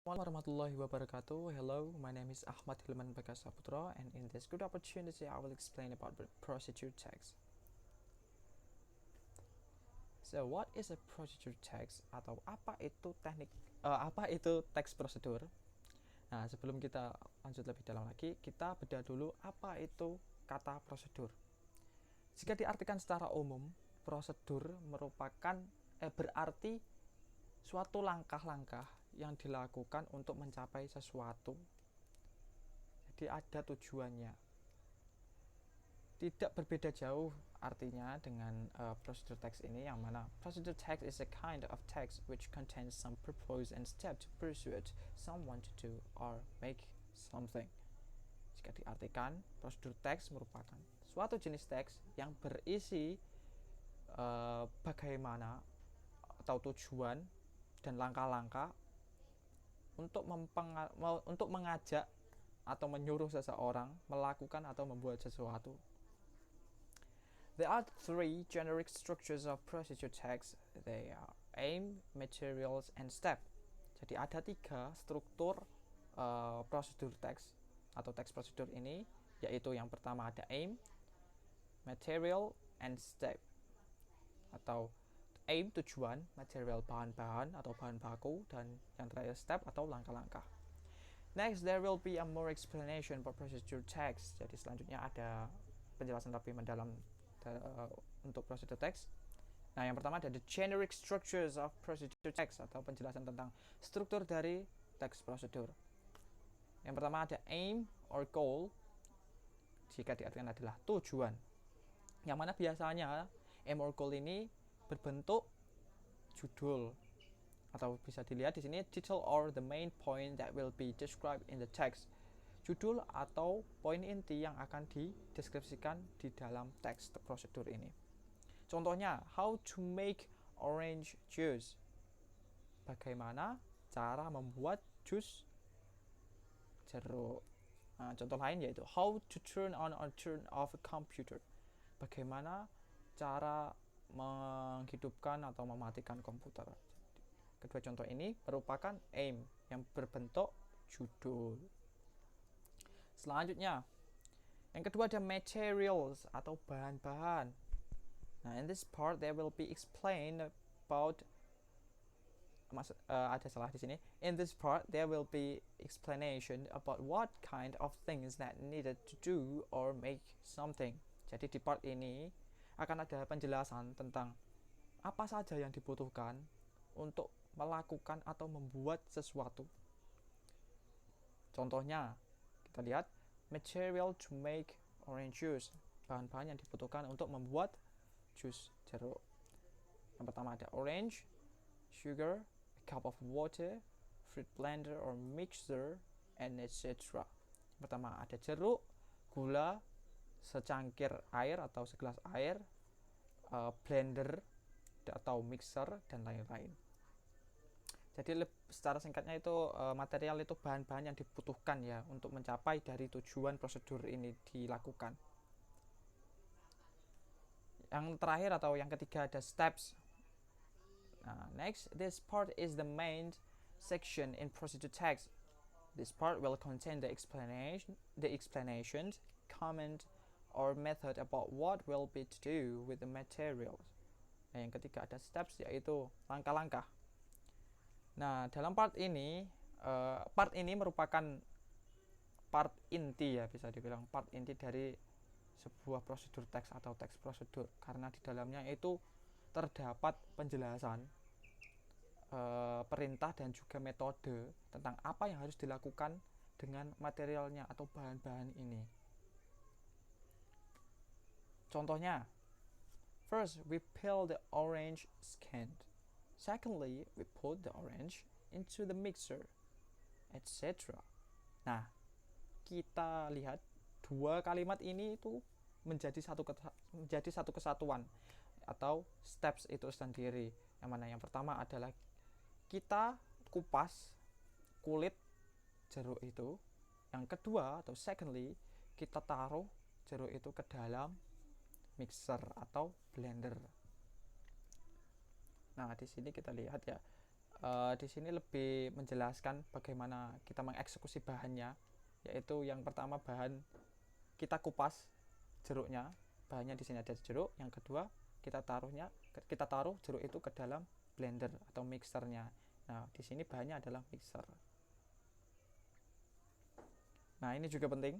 Warahmatullahi wabarakatuh. Hello, my name is Ahmad Hilman Bagas Saputra, and in this good opportunity, I will explain about the procedure text. So, what is a procedure text atau apa itu teks prosedur? Nah, sebelum kita lanjut lebih dalam lagi, kita bedah dulu apa itu kata prosedur. Jika diartikan secara umum, prosedur berarti suatu langkah-langkah yang dilakukan untuk mencapai sesuatu. Jadi ada tujuannya. Tidak berbeda jauh artinya dengan prosedur text ini, yang mana prosedur text is a kind of text which contains some purpose and step to persuade someone to do or make something. Jika diartikan, prosedur teks merupakan suatu jenis teks yang berisi bagaimana atau tujuan dan langkah-langkah untuk mengajak atau menyuruh seseorang melakukan atau membuat sesuatu. There are three generic structures of procedure text. They are aim, materials, and step. Jadi ada tiga struktur prosedur teks atau teks prosedur ini, yaitu yang pertama ada aim, material, and step. Atau aim tujuan, material bahan-bahan atau bahan baku, dan yang terakhir step atau langkah-langkah. Next, there will be a more explanation for procedure text. Jadi selanjutnya ada penjelasan lebih mendalam untuk procedure text. Nah, yang pertama ada the generic structures of procedure text atau penjelasan tentang struktur dari teks prosedur. Yang pertama ada aim or goal, jika diartikan adalah tujuan. Yang mana biasanya aim or goal ini berbentuk judul, atau bisa dilihat di sini title or the main point that will be described in the text. Judul atau poin inti yang akan dideskripsikan di dalam teks prosedur ini. Contohnya, how to make orange juice. Bagaimana cara membuat jus jeruk. Nah, contoh lain yaitu how to turn on or turn off a computer. Bagaimana cara menghidupkan atau mematikan komputer. Kedua contoh ini merupakan aim yang berbentuk judul. Selanjutnya, yang kedua ada materials atau bahan-bahan. Nah, in this part there will be explained about ada salah di sini. In this part there will be explanation about what kind of things that needed to do or make something. Jadi di part ini akan ada penjelasan tentang apa saja yang dibutuhkan untuk melakukan atau membuat sesuatu. Contohnya, kita lihat material to make orange juice, bahan-bahan yang dibutuhkan untuk membuat jus jeruk. Yang pertama ada orange, sugar, a cup of water, fruit blender or mixer, and etc. Yang pertama ada jeruk, gula, secangkir air atau segelas air, blender atau mixer, dan lain-lain. Jadi secara singkatnya itu material itu bahan-bahan yang dibutuhkan ya untuk mencapai dari tujuan prosedur ini dilakukan. Yang terakhir atau yang ketiga ada steps. Nah, next, this part is the main section in procedure text. This part will contain the explanations, comment, or method about what will be to do with the materials. Nah, yang ketiga ada steps, yaitu langkah-langkah. Nah, dalam part ini merupakan part inti ya, bisa dibilang part inti dari sebuah prosedur teks atau teks prosedur, karena di dalamnya itu terdapat penjelasan perintah dan juga metode tentang apa yang harus dilakukan dengan materialnya atau bahan-bahan ini. Contohnya, first we peel the orange skin. Secondly, we put the orange into the mixer, etc. Nah, kita lihat dua kalimat ini itu menjadi satu kesatuan atau steps itu sendiri. Yang mana yang pertama adalah kita kupas kulit jeruk itu. Yang kedua atau secondly, kita taruh jeruk itu ke dalam mixer atau blender. Nah, di sini kita lihat ya, Di sini lebih menjelaskan bagaimana kita mengeksekusi bahannya, yaitu yang pertama bahan kita kupas jeruknya, bahannya di sini ada jeruk. Yang kedua kita taruh jeruk itu ke dalam blender atau mixernya. Nah, di sini bahannya adalah mixer. Nah, ini juga penting.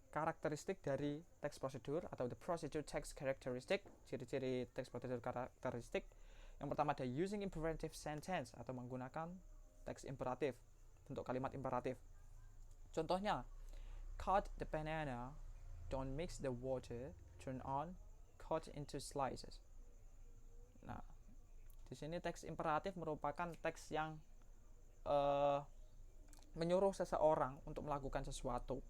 Karakteristik dari text procedure atau the procedure text characteristic, ciri-ciri text procedure karakteristik. Yang pertama ada using imperative sentence atau menggunakan teks imperatif, bentuk kalimat imperatif. Contohnya, cut the banana, don't mix the water, turn on, cut into slices. Nah, di sini teks imperatif merupakan teks yang menyuruh seseorang untuk melakukan sesuatu.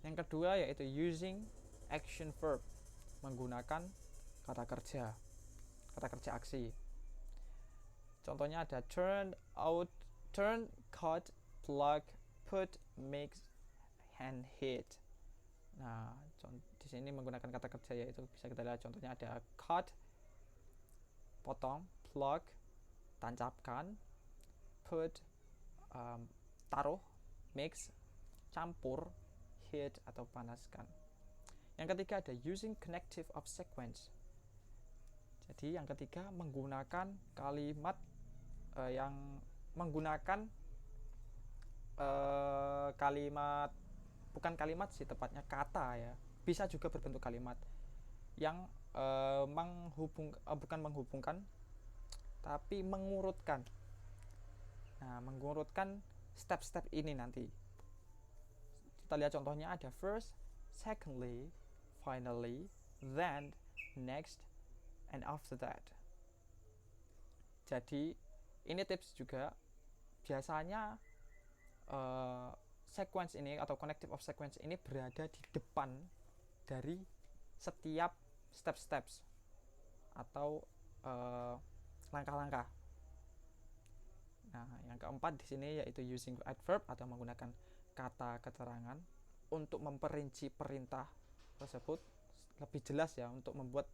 Yang kedua yaitu using action verb, menggunakan kata kerja aksi. Contohnya ada turn, out, turn, cut, plug, put, mix, and hit. Nah, di sini menggunakan kata kerja yaitu bisa kita lihat contohnya ada cut, potong, plug, tancapkan, put, taruh, mix, campur, heat atau panaskan. Yang ketiga ada using connective of sequence. Jadi yang ketiga menggunakan kalimat yang menggunakan kalimat, bukan kalimat sih tepatnya, kata ya. Bisa juga berbentuk kalimat yang bukan menghubungkan tapi mengurutkan. Nah, mengurutkan step-step ini nanti. Kita lihat contohnya ada first, secondly, finally, then, next, and after that. Jadi ini tips juga, biasanya sequence ini atau connective of sequence ini berada di depan dari setiap steps atau langkah-langkah. Nah, yang keempat di sini yaitu using adverb atau menggunakan kata keterangan untuk memperinci perintah tersebut lebih jelas ya, untuk membuat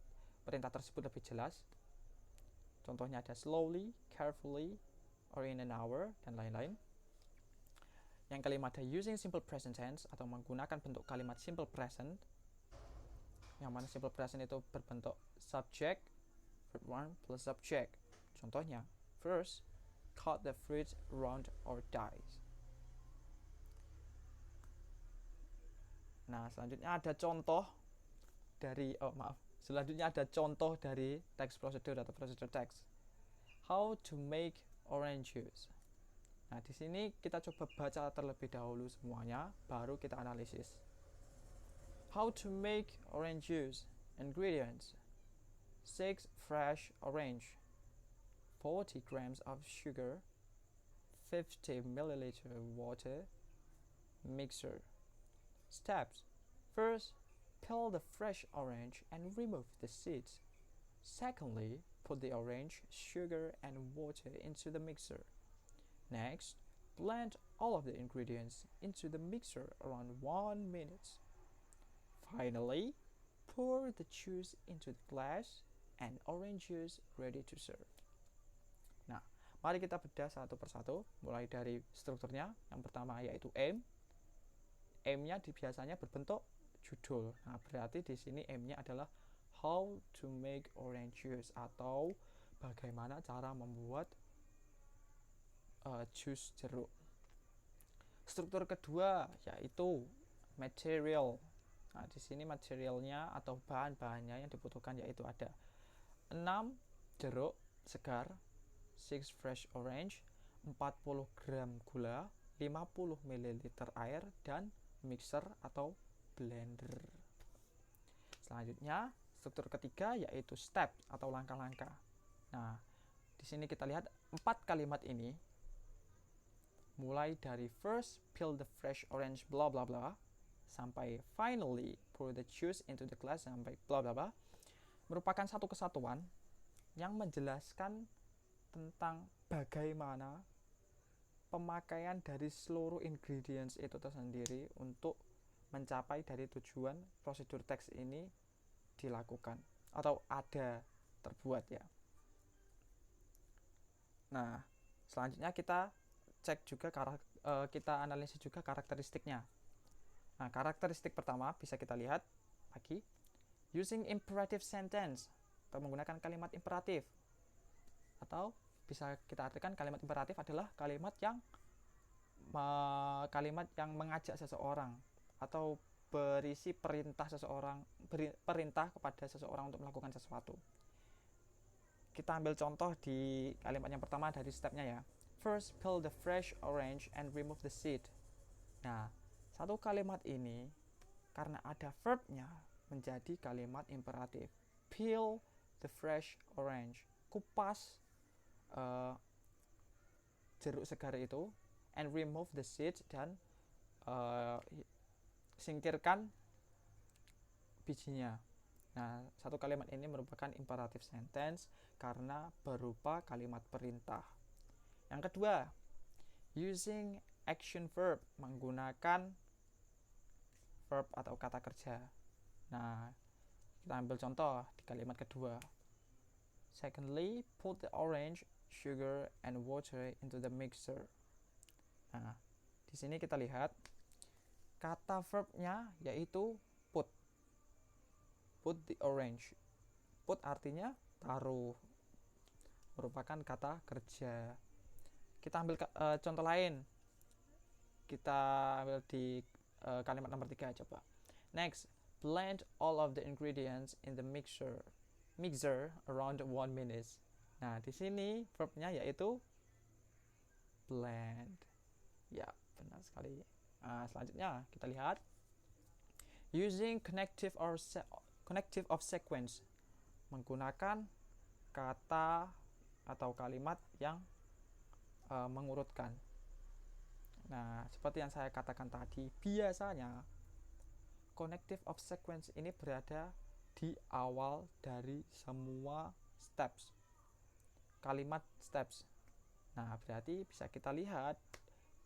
perintah tersebut lebih jelas. Contohnya ada slowly, carefully, or in an hour, dan lain-lain. Yang kelima ada using simple present tense atau menggunakan bentuk kalimat simple present, yang mana simple present itu berbentuk subject, verb 1 plus subject. Contohnya, first, cut the fruit round or dice. Nah, selanjutnya ada contoh dari text procedure atau procedure text. How to make orange juice. Nah, di sini kita coba baca terlebih dahulu semuanya, baru kita analisis. How to make orange juice. Ingredients: 6 fresh orange, 40 grams of sugar, 50 milliliter water, mixer. Steps: first, peel the fresh orange and remove the seeds. Secondly, put the orange, sugar, and water into the mixer. Next, blend all of the ingredients into the mixer around 1 minute. Finally, pour the juice into the glass and orange juice ready to serve. Nah, mari kita bedah satu persatu, mulai dari strukturnya. Yang pertama yaitu aim. Aim-nya biasanya berbentuk judul. Nah, berarti di sini aim-nya adalah how to make orange juice atau bagaimana cara membuat jus jeruk. Struktur kedua yaitu material. Nah, di sini materialnya atau bahan-bahannya yang dibutuhkan yaitu ada 6 jeruk segar, 6 fresh orange, 40 gram gula, 50 ml air, dan mixer atau blender. Selanjutnya, struktur ketiga yaitu step atau langkah-langkah. Nah, di sini kita lihat 4 kalimat ini, mulai dari first peel the fresh orange bla bla bla sampai finally pour the juice into the glass sampai bla bla bla, merupakan satu kesatuan yang menjelaskan tentang bagaimana pemakaian dari seluruh ingredients itu tersendiri untuk mencapai dari tujuan prosedur teks ini dilakukan atau ada terbuat ya. Nah, selanjutnya kita cek juga kita analisis juga karakteristiknya. Nah, karakteristik pertama bisa kita lihat lagi, using imperative sentence atau menggunakan kalimat imperatif, atau bisa kita artikan kalimat imperatif adalah kalimat yang mengajak seseorang atau berisi perintah kepada seseorang untuk melakukan sesuatu. Kita ambil contoh di kalimat yang pertama dari stepnya ya. First, peel the fresh orange and remove the seed. Nah, satu kalimat ini karena ada verbnya menjadi kalimat imperatif. Peel the fresh orange. Kupas jeruk segar itu, and remove the seed, dan singkirkan bijinya. Nah, satu kalimat ini merupakan imperative sentence karena berupa kalimat perintah. Yang kedua, using action verb, menggunakan verb atau kata kerja. Nah, kita ambil contoh di kalimat kedua. Secondly, put the orange, sugar, and water into the mixer. Nah, di sini kita lihat kata verbnya yaitu put. Put the orange. Put artinya taruh, merupakan kata kerja. Kita ambil contoh lain. Kita ambil di kalimat nomor 3 coba. Next, blend all of the ingredients in the mixer around 1 minute. Nah, di sini verbnya yaitu blend. Ya, benar sekali. Selanjutnya kita lihat using connective of sequence, menggunakan kata atau kalimat yang mengurutkan. Nah, seperti yang saya katakan tadi, biasanya connective of sequence ini berada di awal dari semua kalimat steps. Nah, berarti bisa kita lihat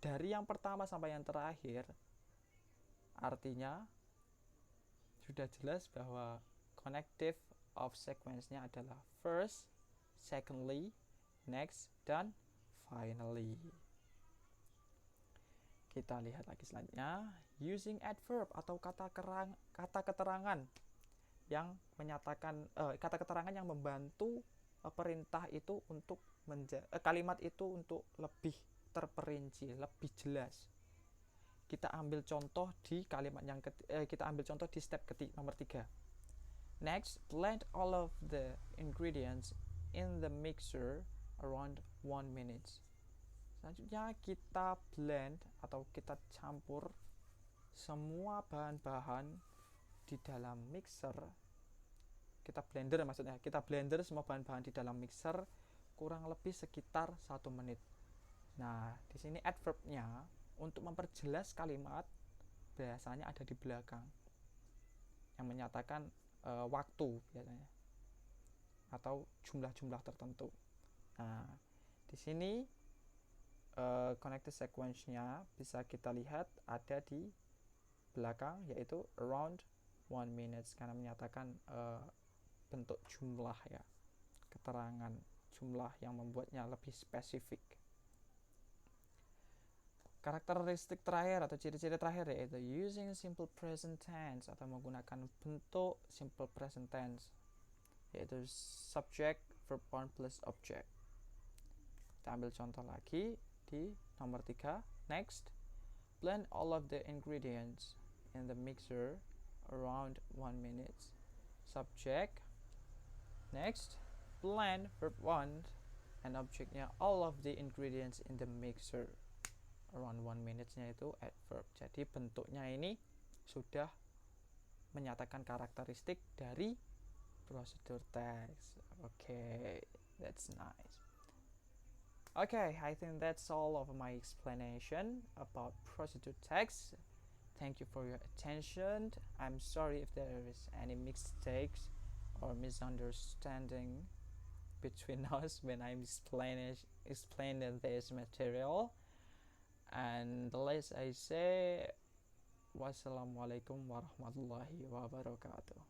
dari yang pertama sampai yang terakhir, artinya sudah jelas bahwa connective of sequence-nya adalah first, secondly, next, dan finally. Kita lihat lagi selanjutnya, using adverb atau kata keterangan yang menyatakan kata keterangan yang membantu perintah itu untuk kalimat itu untuk lebih terperinci, lebih jelas. Kita ambil contoh di kalimat yang kita ambil contoh di step nomor 3. Next, blend all of the ingredients in the mixer around 1 minute. Selanjutnya kita blend atau kita campur semua bahan-bahan di dalam mixer. Kita blender semua bahan-bahan di dalam mixer kurang lebih sekitar 1 menit. Nah, di sini adverbnya untuk memperjelas kalimat biasanya ada di belakang yang menyatakan waktu biasanya atau jumlah-jumlah tertentu. Nah, di sini connected sequence-nya bisa kita lihat ada di belakang yaitu around 1 minute karena menyatakan bentuk jumlah ya, keterangan jumlah yang membuatnya lebih spesifik. Karakteristik terakhir atau ciri-ciri terakhir yaitu using simple present tense atau menggunakan bentuk simple present tense yaitu subject, verb 1 plus object. Kita ambil contoh lagi di nomor 3. Next, blend all of the ingredients in the mixer around 1 minute. Subject. Next, blend verb 1 and objectnya all of the ingredients in the mixer around 1 minute-nya itu adverb. Jadi bentuknya ini sudah menyatakan karakteristik dari procedure text. Okay, that's nice. Okay, I think that's all of my explanation about procedure text. Thank you for your attention. I'm sorry if there is any mistakes or misunderstanding between us when I'm explaining this material. And let's I say wassalamualaikum warahmatullahi wabarakatuh.